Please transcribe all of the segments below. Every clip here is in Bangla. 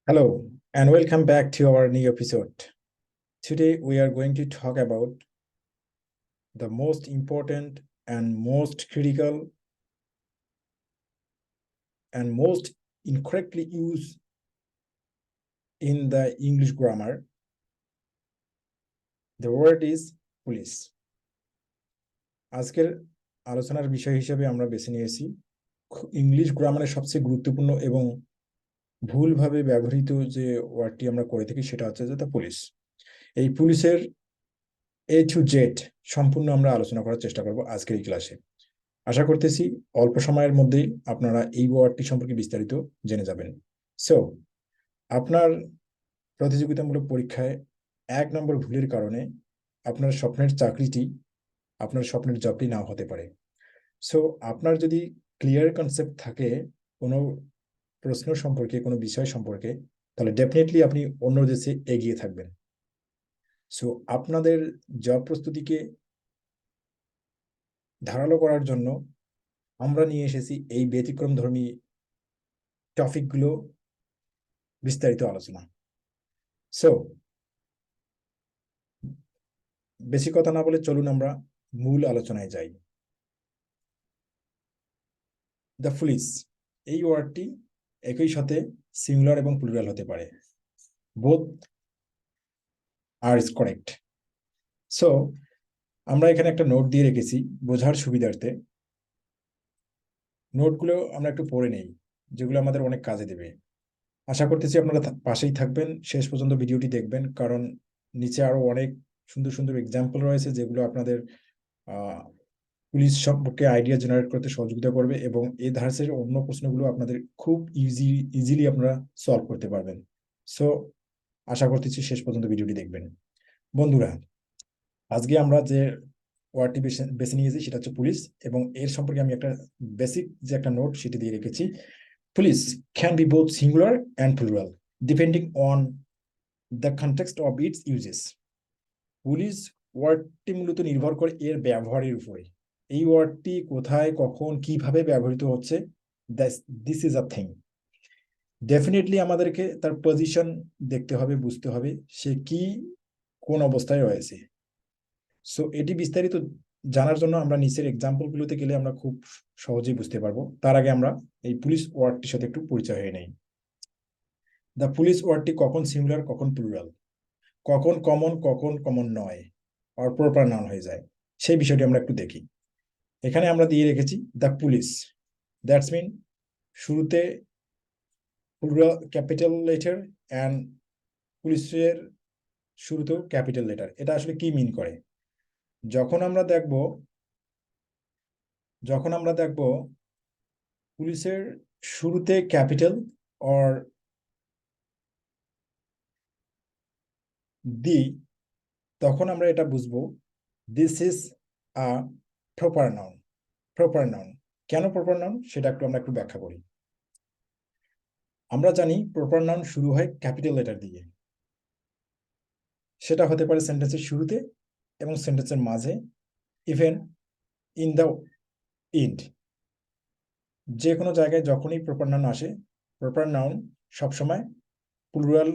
Hello, and welcome back to our new episode. Today, we are going to talk about the most important and most critical and most incorrectly used in the English grammar. The word is police. আজকের আলোচনার বিষয় হিসেবে আমরা বেছে নিয়েছি ইংলিশ গ্রামারের সবচেয়ে গুরুত্বপূর্ণ এবং ভুলভাবে ব্যবহৃত যে ওয়ার্ডটি আমরা করে থাকি সেটা হচ্ছে যে দ্য পুলিশ। এই পুলিশের এ টু জেড সম্পূর্ণ আমরা আলোচনা করার চেষ্টা করব আজকের এই ক্লাসে। আশা করতেছি অল্প সময়ের মধ্যেই আপনারা এই ওয়ার্ডটি সম্পর্কে বিস্তারিত জেনে যাবেন। সো আপনার প্রতিযোগিতামূলক পরীক্ষায় 1 নম্বর ভুলের কারণে আপনার স্বপ্নের চাকরিটি, আপনার স্বপ্নের জবটি নাও হতে পারে। সো আপনার যদি ক্লিয়ার কনসেপ্ট থাকে কোনো প্রশ্ন সম্পর্কে, কোনো বিষয় সম্পর্কে, তাহলে ডেফিনেটলি আপনি অন্য দেশে এগিয়ে থাকবেন। সো আপনাদের জব প্রস্তুতিকে ধারালো করার জন্য আমরা নিয়ে এসেছি এই ব্যতিক্রমধর্মী টপিকগুলো বিস্তারিত আলোচনা। সো বেশি কথা না বলে চলুন আমরা মূল আলোচনায় যাই। দ্য পুলিশ এই ওয়ার্ডটি একই সাথে সিঙ্গুলার এবং প্লুরাল হতে পারে। Both are is correct. So আমরা এখানে একটা নোট দিয়ে রেখেছি বোঝার সুবিধার্থে। নোটগুলো আমরা একটু পড়ে নেই, যেগুলো আমাদের অনেক কাজে দেবে। আশা করতেছি আপনারা পাশেই থাকবেন, শেষ পর্যন্ত ভিডিওটি দেখবেন, কারণ নিচে আরো অনেক সুন্দর সুন্দর এক্সাম্পল রয়েছে যেগুলো আপনাদের পুলিশ সম্পর্কে আইডিয়া জেনারেট করতে সহযোগিতা করবে এবং এই ধারাসের অন্য প্রশ্নগুলো আপনাদের খুব ইজিলি আপনারা সলভ করতে পারবেন। সো আশা করতেছি শেষ পর্যন্ত ভিডিওটি দেখবেন। বন্ধুরা, আজকে আমরা যে ওয়ার্ডটি বেছে নিয়েছি সেটা হচ্ছে পুলিশ, এবং এর সম্পর্কে আমি একটা বেসিক যে একটা নোট সেটি দিয়ে রেখেছি। Police can be both singular and plural depending on the context of its uses. Police ওয়ার্ডটি মূলত নির্ভর করে এর ব্যবহারের উপরে। এই ওয়ার্ডটি কোথায়, কখন, কিভাবে ব্যবহৃত হচ্ছে, this is a thing. Definitely আমাদেরকে তার পজিশন দেখতে হবে, বুঝতে হবে সে কি কোন অবস্থায় রয়েছে। সো এটি বিস্তারিত জানার জন্য আমরা নিচের এক্সাম্পলগুলোতে গেলে আমরা খুব সহজেই বুঝতে পারবো। তার আগে আমরা এই পুলিশ ওয়ার্ডটির সাথে একটু পরিচয় হয়ে নেই। দ্য পুলিশ ওয়ার্ডটি কখন সিঙ্গুলার, কখন প্লুরাল, কখন কমন, কখন কমন নয়, আর প্রপার নাউন হয়ে যায়, সেই বিষয়টি আমরা একটু দেখি। এখানে আমরা দিয়ে রেখেছি দ্য পুলিশ, দ্যাটস মিন শুরুতে প্লুরাল ক্যাপিটাল লেটার অ্যান্ড পুলিশের শুরুতেও ক্যাপিটাল লেটার। এটা আসলে কি মিন করে? যখন আমরা দেখব পুলিশের শুরুতে ক্যাপিটাল অর দি, তখন আমরা এটা বুঝবো this is a proper noun. Proper noun কেন প্রপার নাউন সেটা আমরা একটু ব্যাখ্যা করি। আমরা জানি প্রপার নাউন শুরু হয় ক্যাপিটাল লেটার দিয়ে। সেটা হতে পারে সেন্টেন্সের শুরুতে এবং সেন্টেন্সের মাঝে, ইভেন ইন দ্য এন্ড। যে কোনো জায়গায় যখনই প্রপার নাউন আসে, প্রপার নাউন সবসময় প্লুরাল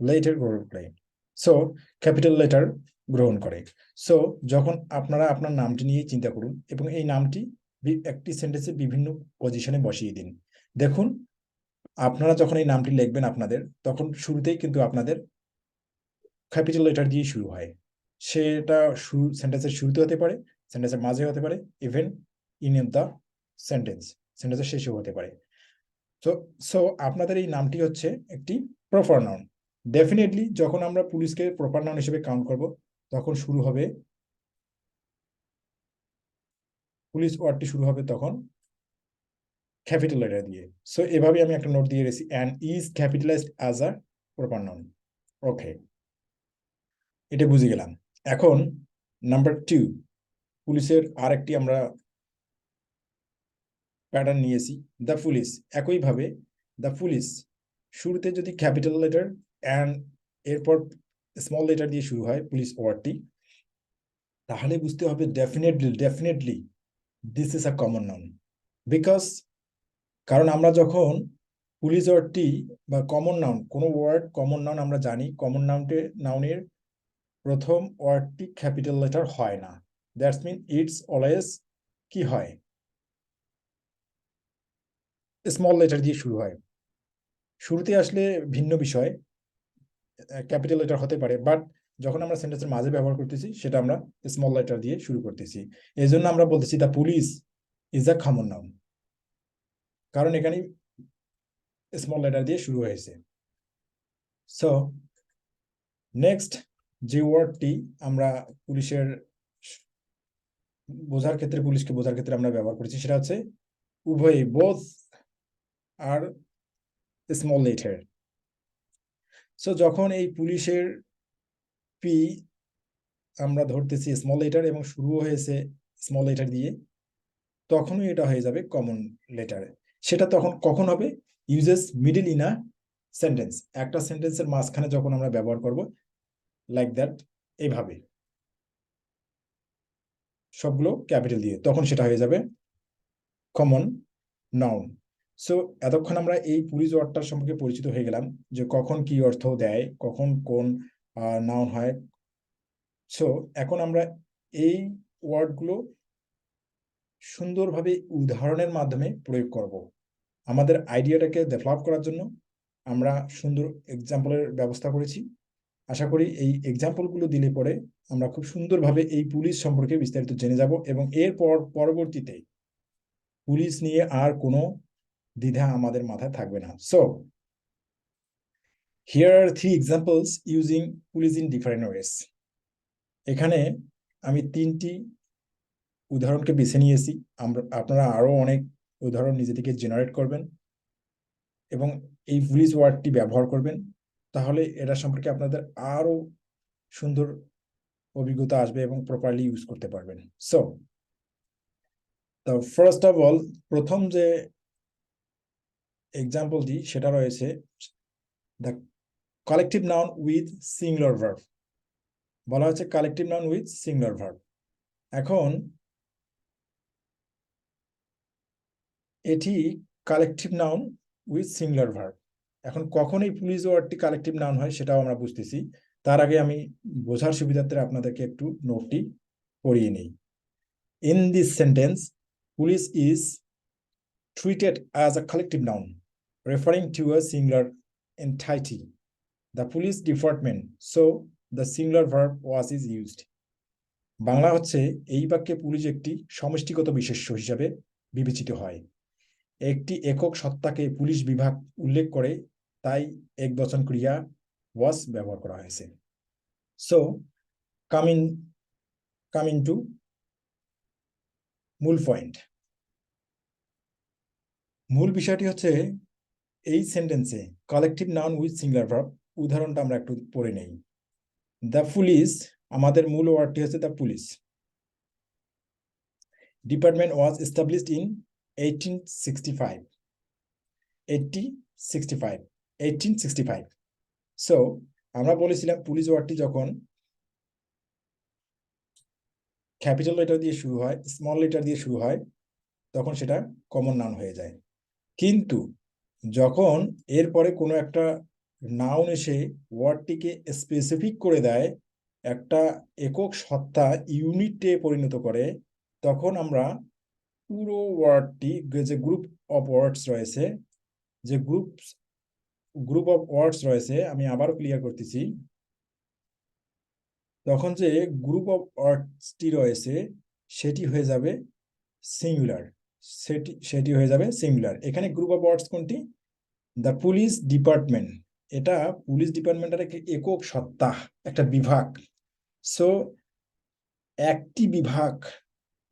লেটার গ্রহণ করে। সো ক্যাপিটাল লেটার গ্রহণ করে। সো যখন আপনারা আপনার নামটি নিয়ে চিন্তা করুন এবং এই নামটি একটি সেন্টেন্সে বিভিন্ন পজিশনে বসিয়ে দিন। দেখুন, আপনারা যখন এই নামটি লিখবেন আপনাদের, তখন শুরুতেই কিন্তু আপনাদের ক্যাপিটাল লেটার দিয়ে শুরু হয়। সেটা সেন্টেন্সের শুরুতে হতে পারে, সেন্টেন্সের মাঝে হতে পারে, ইভেন ইন দ্য সেন্টেন্সের শেষেও হতে পারে। সো সো আপনাদের এই নামটি হচ্ছে একটি প্রপার নাউন। ডেফিনেটলি যখন আমরা পুলিশকে প্রপার নাউন হিসেবে কাউন্ট করব, তখন পুলিশ ওয়ার্ডটি শুরু হবে তখন ক্যাপিটাল লেটার দিয়ে। সো এভাবে আমি একটা নোট দিয়ে রেখেছি, and is capitalized as a proper noun. Okay, এটা বুঝে গেলাম। এখন নাম্বার 2, পুলিশের আরেকটি আমরা প্যাটার্ন নিয়েছি, দ্য পুলিশ। একইভাবে দ্য পুলিশ শুরুতে যদি ক্যাপিটাল লেটার অ্যান্ড এরপর স্মল লেটার দিয়ে শুরু হয় পুলিশ ওয়ার্ডটি, তাহলে বুঝতে হবে definitely this is a common noun, because কারণ আমরা যখন পুলিশ ওয়ার্ডটি বা কমন নাউন, কোনো ওয়ার্ড কমন নাউন আমরা জানি, কমন নাউনের প্রথম ওয়ার্ডটি ক্যাপিটাল লেটার হয় না। দ্যাটস মিন ইটস অলওয়েজ কি হয়, স্মল লেটার দিয়ে শুরু হয়। শুরুতে আসলে ভিন্ন বিষয়, ক্যাপিটাল লেটার হতে পারে, বাট যখন আমরা সেন্টেন্সের মাঝে ব্যবহার করতেছি সেটা আমরা স্মল লেটার দিয়ে শুরু করতেছি। এই জন্য আমরা বলতেছি the police is a common noun, কারণ এখানে স্মল লেটার দিয়ে শুরু হয়েছে। সো নেক্সট যে ওয়ার্ডটি আমরা পুলিশের বোঝার ক্ষেত্রে, পুলিশকে বোঝার ক্ষেত্রে আমরা ব্যবহার করেছি, সেটা হচ্ছে উভয়ই, বোথ আর স্মল লেটার। সো যখন এই পুলিশের পি আমরা ধরতেছি স্মল লেটার এবং শুরু হয়েছে স্মল লেটার দিয়ে, তখনই এটা হয়ে যাবে কমন লেটার। সেটা তখন কখন হবে? Uses middle in a sentence, একটা সেন্টেন্সের মাঝখানে যখন আমরা ব্যবহার করব, লাইক দ্যাট, এইভাবে সবগুলো ক্যাপিটাল দিয়ে, তখন সেটা হয়ে যাবে কমন নাউন। সো এতক্ষণ আমরা এই পুলিশ ওয়ার্ডটার সম্পর্কে পরিচিত হয়ে গেলাম, যে কখন কি অর্থ দেয়, কখন কোন নাউন হয়। সো এখন আমরা এই ওয়ার্ডগুলো সুন্দরভাবে উদাহরণের মাধ্যমে প্রয়োগ করব। আমাদের আইডিয়াটাকে ডেভেলপ করার জন্য আমরা সুন্দর এক্সাম্পলের ব্যবস্থা করেছি। আশা করি এই এক্সাম্পলগুলো দিলে পরে আমরা খুব সুন্দরভাবে এই পুলিশ সম্পর্কে বিস্তারিত জেনে যাব, এবং এরপর পরবর্তীতে পুলিশ নিয়ে আর কোনো দ্বিধা আমাদের মাথায় থাকবে না। So here are 3 examples using police in different ways. এখানে আমি 3টি উদাহরণকে বেছে নিয়েছি। আপনারা আরো অনেক উদাহরণ নিজে থেকে জেনারেট করবেন এবং এই পুলিশ ওয়ার্ডটি ব্যবহার করবেন, তাহলে এটা সম্পর্কে আপনাদের আরো সুন্দর অভিজ্ঞতা আসবে এবং প্রপারলি ইউজ করতে পারবেন। সো ফার্স্ট অফ অল, প্রথম যে এক্সাম্পলটি সেটা রয়েছে the collective noun with singular verb. বলা হচ্ছে collective noun with singular verb. এখন এটি collective noun with singular verb. এখন কখন এই পুলিশ ওয়ার্ডটি কালেকটিভ নাউন হয় সেটাও আমরা বুঝতেছি। তার আগে আমি বোঝার সুবিধার্থে আপনাদেরকে একটু নোটটি পড়িয়ে নিই। In this sentence, police is treated as a collective noun referring to a singular entity, the police department, so the singular verb was is used. Bangla হচ্ছে, এই বাক্যে পুলিশ একটি সমষ্টিগত বিশেষ্য হিসাবে বিবেচিত হয়। একটি একক সত্তাকে পুলিশ বিভাগ উল্লেখ করে, তাই একবচন ক্রিয়া was ব্যবহার করা হয়েছে। সো কামিং টু মূল পয়েন্ট। মূল বিষয়টি হচ্ছে এই সেন্টেন্সে collective noun with singular verb, উদাহরণটা আমরা একটু পড়ে নেই। দ্য পুলিশ, আমাদের মূল ওয়ার্ডটি হচ্ছে the police. Department was established in 1865। 1865। So আমরা বলেছিলাম পুলিশ ওয়ার্ডটি যখন ক্যাপিটাল লেটার দিয়ে শুরু হয়, স্মল লেটার দিয়ে শুরু হয়, তখন সেটা কমন নাউন হয়ে যায়। কিন্তু যখন এরপরে কোনো একটা নাউন এসে ওয়ার্ডটিকে স্পেসিফিক করে দেয়, একটা একক সত্তা, ইউনিটে পরিণত করে, তখন আমরা পুরো ওয়ার্ডটি, যে গ্রুপ অফ ওয়ার্ডস রয়েছে, যে গ্রুপ অফ ওয়ার্ডস রয়েছে, আমি আবারও ক্লিয়ার করতেছি, তখন যে গ্রুপ অফ ওয়ার্ডসটি রয়েছে সেটি হয়ে যাবে সিঙ্গুলার। সেটি হয়ে যাবে সিঙ্গুলার। এখানে গ্রুপ অফ ওয়ার্ডস কোনটি? The police department. এটা পুলিশ ডিপার্টমেন্টের একটা একক সত্তা, একটা বিভাগ। সো একটি বিভাগ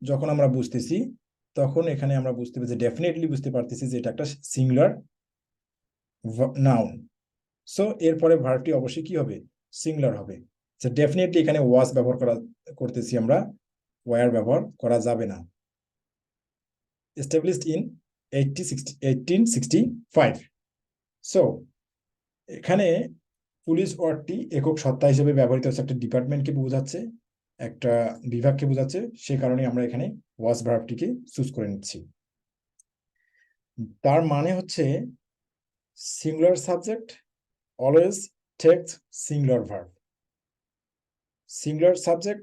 যখন আমরা বুঝতেছি, তখন এখানে আমরা বুঝতে পারছি, ডেফিনেটলি বুঝতে পারতেছি যে এটা একটা সিঙ্গুলার নাউন। সো এরপরে ভার্বটি অবশ্যই কি হবে? সিঙ্গুলার হবে। সো ডেফিনেটলি এখানে ওয়াজ ব্যবহার করতেছি আমরা, ওয়ার ব্যবহার করা যাবে না। established in 1865. সো এখানে পুলিশ ওয়ার্ডটি একক সত্তা হিসেবে ব্যবহৃত হচ্ছে, একটা ডিপার্টমেন্টকে বোঝাচ্ছে, একটা বিভাগকে বোঝাচ্ছে, সে কারণে আমরা এখানে ওয়াজ ভার্বটিকে চুজ করে নিচ্ছি। তার মানে হচ্ছে singular subject always tax singular verb, singular subject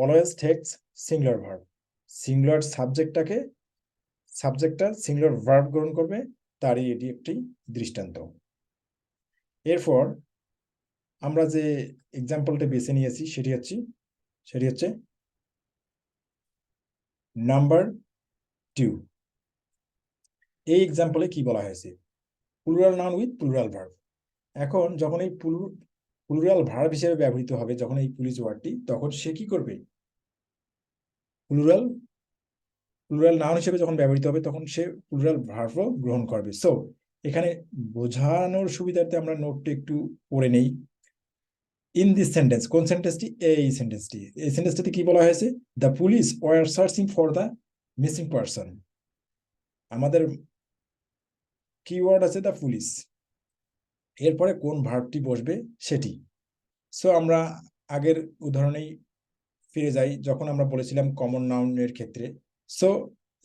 always tax singular verb. Singular সাবজেক্টটা সিঙ্গুলার ভার্ব গ্রহণ করবে, তারই এটি একটি দৃষ্টান্ত। এরপর আমরা যে এক্সাম্পলটা বেছে নিয়েছি সেটি হচ্ছে নাম্বার 2। এই এক্সাম্পলে কি বলা হয়েছে? Plural noun with plural verb. এখন যখন এই প্লুরাল ভার্ব হিসেবে ব্যবহৃত হবে যখন এই পুলিশ ওয়ার্ডটি, তখন সে কি করবে? প্লুরাল প্লুরাল নাউন হিসেবে যখন ব্যবহৃত হবে তখন সে প্লুরাল ভার্বও গ্রহণ করবে। সো এখানে বোঝানোর সুবিধার্থে আমরা নোটটি একটু পড়ে নেই। ইন দিস সেন্টেন্স, কোন সেন্টেন্সটি? এই সেন্টেন্সটিতে কি বলা হয়েছে? The police were searching for the missing person. আমাদের কিওয়ার্ড আছে দ্য পুলিশ, এরপরে কোন ভার্বটি বসবে সেটি। সো আমরা আগের উদাহরণেই ফিরে যাই, যখন আমরা বলেছিলাম কমন নাউনের ক্ষেত্রে। সো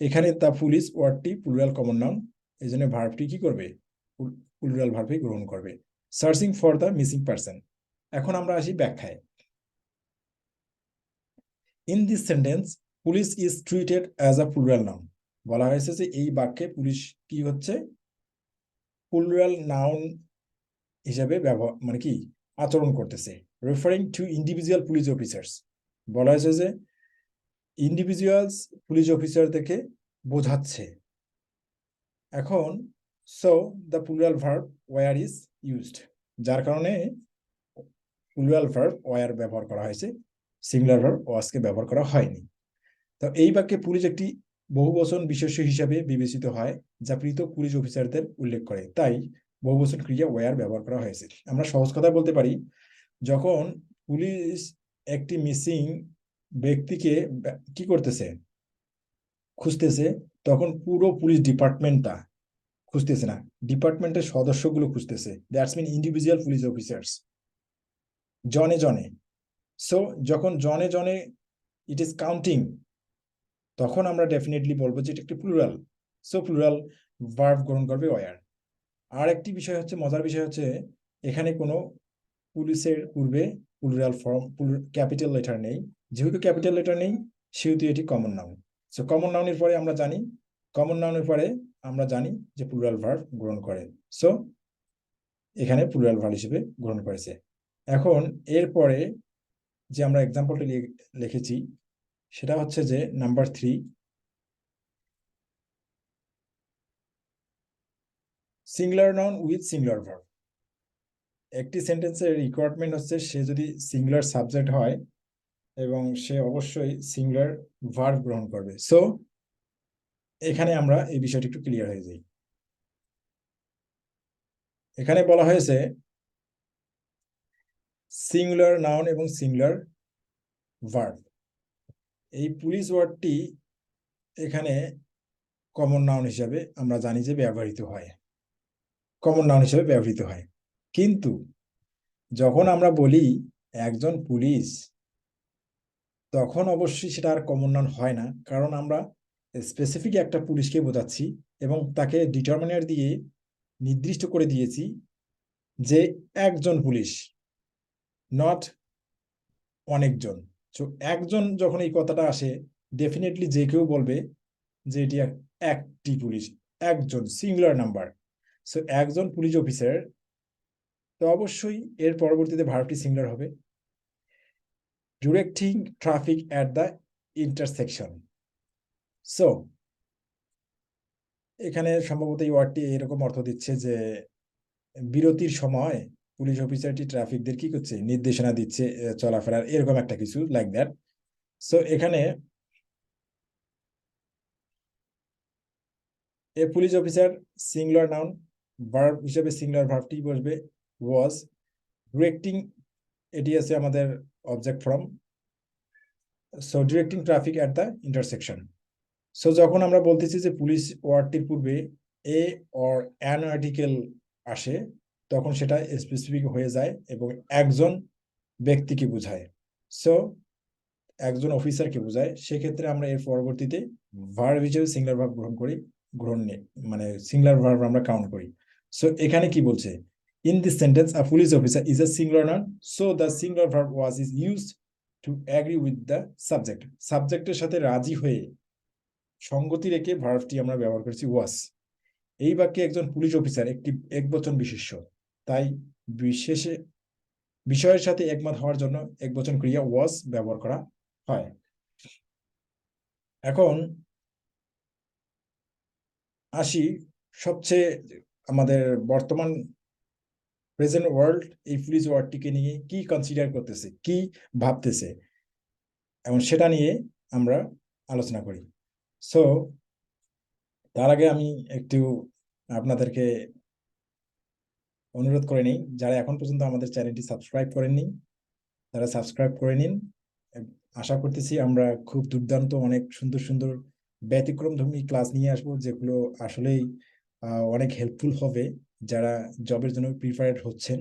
এখানে দ্য পুলিশ ওয়ার্ডটি প্লুরাল কমন নাউন, এই জন্য ভার্বটি কি করবে? প্লুরাল ভার্বই গ্রহণ করবে, searching for the missing person. এখন আমরা আসি ব্যাখ্যায়। In this sentence police is treated as a plural noun. বলা হয়েছে যে এই বাক্যে পুলিশ কি হচ্ছে? প্লুরাল নাউন হিসাবে ব্যবহার মানে কি আচরণ করতেছে, referring to individual police officers. বলা হয়েছে যে ইন্ডিভিজুয়ালস পুলিশ অফিসারদেরকে বোঝাচ্ছে। এখন so the plural verb were is used, যার কারণে প্লুরাল ভার্ব ওয়ার ব্যবহার করা হয়েছে, সিঙ্গুলার ভার্ব ওয়াজকে ব্যবহার করা হয়নি। তো এই বাক্যে পুলিশ একটি বহুবচন বিশেষ্য হিসাবে বিবেচিত হয়, যা পৃথক পুলিশ অফিসারদের উল্লেখ করে, তাই বহুবচন ক্রিয়া ওয়ার ব্যবহার করা হয়েছে। আমরা সহজ কথা বলতে পারি, যখন পুলিশ একটি মিসিং ব্যক্তিকে কি করতেছে? খুঁজতেছে, তখন পুরো পুলিশ ডিপার্টমেন্টটা খুঁজতেছে না, ডিপার্টমেন্টের সদস্যগুলো খুঁজতেছে, that's mean individual police officers, জনে জনে। সো যখন জনে জনে ইট ইজ কাউন্টিং, তখন আমরা ডেফিনেটলি বলবো যে এটা একটি প্লুরাল। সো প্লুরাল ভার্ব গ্রহণ করবে ওয়ার। আর একটি বিষয় হচ্ছে, মজার বিষয় হচ্ছে, এখানে কোনো পুলিশের পূর্বে প্লুরাল ফর্ম ক্যাপিটাল লেটার নেই। যেহেতু ক্যাপিটাল লেটার নেই, সেহেতু এটি কমন নাউন। সো কমন নাউনের পরে আমরা জানি যে প্লুরাল ভার্ব গ্রহণ করে। সো এখানে প্লুরাল ভার্ব হিসেবে গ্রহণ করেছে। এখন এরপরে যে আমরা এক্সাম্পলটা লিখেছি সেটা হচ্ছে যে number 3, singular noun with singular verb. একটি সেন্টেন্সের রিকোয়ারমেন্ট হচ্ছে সে যদি সিঙ্গুলার সাবজেক্ট হয় এবং সে অবশ্যই সিঙ্গুলার ভার্ব গ্রহণ করবে। সো এখানে আমরা এই বিষয়টি একটু ক্লিয়ার হয়ে যাই। এখানে বলা হয়েছে সিঙ্গুলার নাউন এবং সিঙ্গুলার ভার্ব। এই পুলিশ ওয়ার্ডটি এখানে কমন নাউন হিসাবে আমরা জানি যে ব্যবহৃত হয়। কিন্তু যখন আমরা বলি একজন পুলিশ, তখন অবশ্যই সেটা আর কমন নাউন হয় না, কারণ আমরা স্পেসিফিক একটা পুলিশকে বোঝাচ্ছি এবং তাকে ডিটারমিনার দিয়ে নির্দিষ্ট করে দিয়েছি যে একজন পুলিশ, নট অনেকজন। সো একজন যখন এই কথাটা আসে, ডেফিনেটলি যে কেউ বলবে যে এটি একটি পুলিশ, একজন, সিঙ্গুলার নাম্বার। সো একজন পুলিশ অফিসার, তো অবশ্যই এর পরবর্তীতে ভার্বটি সিঙ্গুলার হবে, directing traffic at the intersection. So এখানে সম্ভবত এই ওয়ার্ডটি এরকম অর্থ দিচ্ছে যে বিরতির সময় পুলিশ অফিসারটি ট্রাফিকদের কি করছে? নির্দেশনা দিচ্ছে চলাফেরার, এরকম একটা কিছু লাইক দ্যাট। সো এখানে a police officer singular noun, verb হিসেবে সিঙ্গুলার ভার্বটি বসবে ওয়াজ। ডিরেক্টিং, এটি আছে আমাদের object form. So directing traffic at the intersection. So যখন আমরা বলতেছি যে পুলিশ ওয়ার্ডটির পূর্বে এ অর অ্যান আর্টিকেল আসে, তখন সেটা স্পেসিফিক হয়ে যায় এবং একজন ব্যক্তিকে বোঝায়। সো একজন অফিসারকে বোঝায়, সেক্ষেত্রে আমরা এর পরবর্তীতে ভার্ব হিসেবে সিঙ্গুলার ভার্ব গ্রহণ করি। গ্রহণ নেই, মানে সিঙ্গুলার ভার্ব আমরা কাউন্ট করি। সো এখানে কি বলছে, in this sentence a police officer is a singular noun, so the singular verb was is used to agree with the subject. সাবজেক্টের সাথে রাজি হয়ে সঙ্গতি রেখে ভার্বটি আমরা ব্যবহার করেছি ওয়াজ। এই বাক্যে একজন পুলিশ অফিসার একটি একবচন বিশেষ্য, তাই বিশেষে বিষয়ের সাথে একমত হওয়ার জন্য একবচন ক্রিয়া ওয়াজ ব্যবহার করা হয়। এখন আসি সবচেয়ে আমাদের বর্তমান প্রেজেন্ট ওয়ার্ল্ড এই পুলিশ ওয়ার্ডটিকে নিয়ে কি কনসিডার করতেছে, কি ভাবতেছে, এবং সেটা নিয়ে আমরা আলোচনা করি। সো তার আগে আমি একটু আপনাদেরকে অনুরোধ করে নিই, যারা এখন পর্যন্ত আমাদের চ্যানেলটি সাবস্ক্রাইব করেননি তারা সাবস্ক্রাইব করে নিন। আশা করতেছি আমরা খুব দুর্দান্ত অনেক সুন্দর সুন্দর ব্যতিক্রমধর্মী ক্লাস নিয়ে আসবো, যেগুলো আসলেই অনেক হেল্পফুল হবে যারা জবের জন্য প্রিপারেড হচ্ছেন।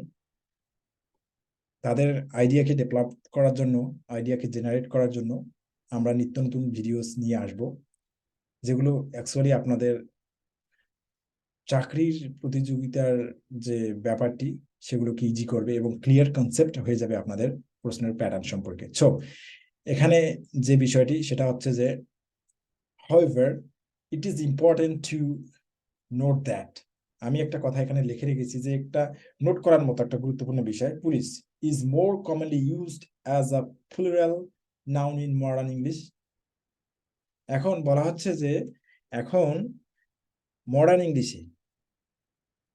তাদের আইডিয়াকে ডেভেলপ করার জন্য, আইডিয়াকে জেনারেট করার জন্য আমরা নিত্য নতুন ভিডিওস নিয়ে আসব, যেগুলো অ্যাকচুয়ালি আপনাদের চাকরির প্রতিযোগিতার যে ব্যাপারটি সেগুলোকে ইজি করবে এবং ক্লিয়ার কনসেপ্ট হয়ে যাবে আপনাদের প্রশ্নের প্যাটার্ন সম্পর্কে। সো এখানে যে বিষয়টি সেটা হচ্ছে যে, however it is important to note that, আমি একটা কথা এখানে লিখে রেখেছি যে একটা নোট করার মতো একটা গুরুত্বপূর্ণ বিষয়, police is more commonly used as a plural noun in modern English। এখন বলা হচ্ছে যে এখন মডার্ন ইংলিশে,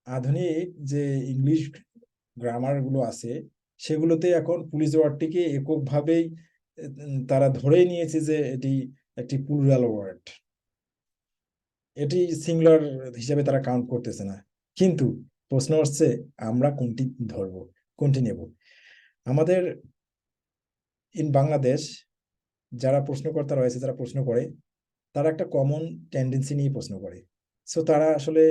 আধুনিক যে ইংলিশ গ্রামার গুলো আছে সেগুলোতে এখন পুলিশ ওয়ার্ডটিকে এককভাবেই তারা ধরেই নিয়েছে যে এটি একটি প্লুরাল ওয়ার্ড, এটি সিঙ্গুলার হিসেবে তারা কাউন্ট করতেছে না। কিন্তু প্রশ্ন হচ্ছে আমরা কোনটি ধরবো, কোনটি নেব? আমাদের ইন বাংলাদেশ যারা প্রশ্নকর্তা রয়েছে, যারা প্রশ্ন করে, তারা একটা কমন টেন্ডেন্সি নিয়ে প্রশ্ন করে। সো তারা আসলে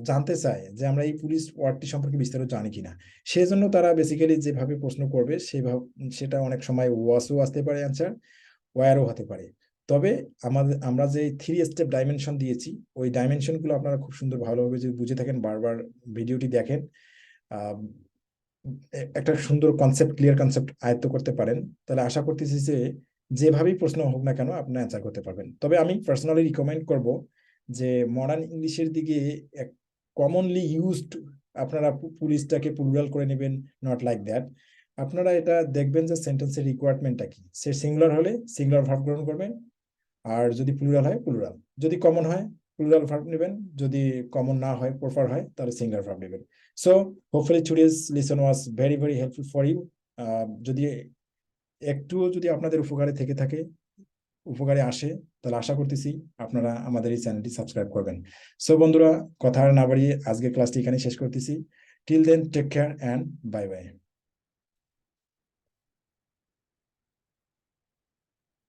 জানতে চায় যে আমরা এই পুলিশ ওয়ার্ডটি সম্পর্কে বিস্তারিত জানি কিনা। সেজন্য তারা বেসিক্যালি যেভাবে প্রশ্ন করবে সেভাবে, সেটা অনেক সময় ওয়াসও আসতে পারে অ্যান্সার, ওয়ারও হতে পারে। তবে আমরা যে 3 স্টেপ ডাইমেনশন দিয়েছি, ওই ডাইমেনশনগুলো আপনারা খুব সুন্দর ভালোভাবে যদি বুঝে থাকেন, বারবার ভিডিওটি দেখেন, একটা সুন্দর কনসেপ্ট, ক্লিয়ার কনসেপ্ট আয়ত্ত করতে পারেন, তাহলে আশা করতেছি যে যেভাবেই প্রশ্ন হোক না কেন আপনি অ্যান্সার করতে পারবেন। তবে আমি পার্সোনালি রিকমেন্ড করব যে মডার্ন ইংলিশের দিকে কমনলি ইউজড আপনারা পুলিশটাকে প্লুরাল করে নেবেন, নট লাইক দ্যাট। আপনারা এটা দেখবেন যে সেন্টেন্সের রিকোয়ারমেন্টটা কি, সে সিঙ্গুলার হলে সিঙ্গুলার ভার্ব গ্রহণ করবেন, আর যদি প্লুরাল হয় প্লুরাল, যদি কমন হয় প্লুরাল ভার্ব নেবেন, যদি কমন না হয় প্রপার হয় তাহলে সিঙ্গুলার ভার্ব নেবেন। So hopefully today's lesson was very very helpful for you. যদি একটুও যদি আপনাদের উপকারে থেকে থাকে, উপকারে আসে, তাহলে আশা করতেছি আপনারা আমাদের এই চ্যানেলটি সাবস্ক্রাইব করবেন। সো বন্ধুরা, কথা আর না বাড়িয়ে আজকের ক্লাসটি এখানে শেষ করতেছি। Till then, take care and bye by.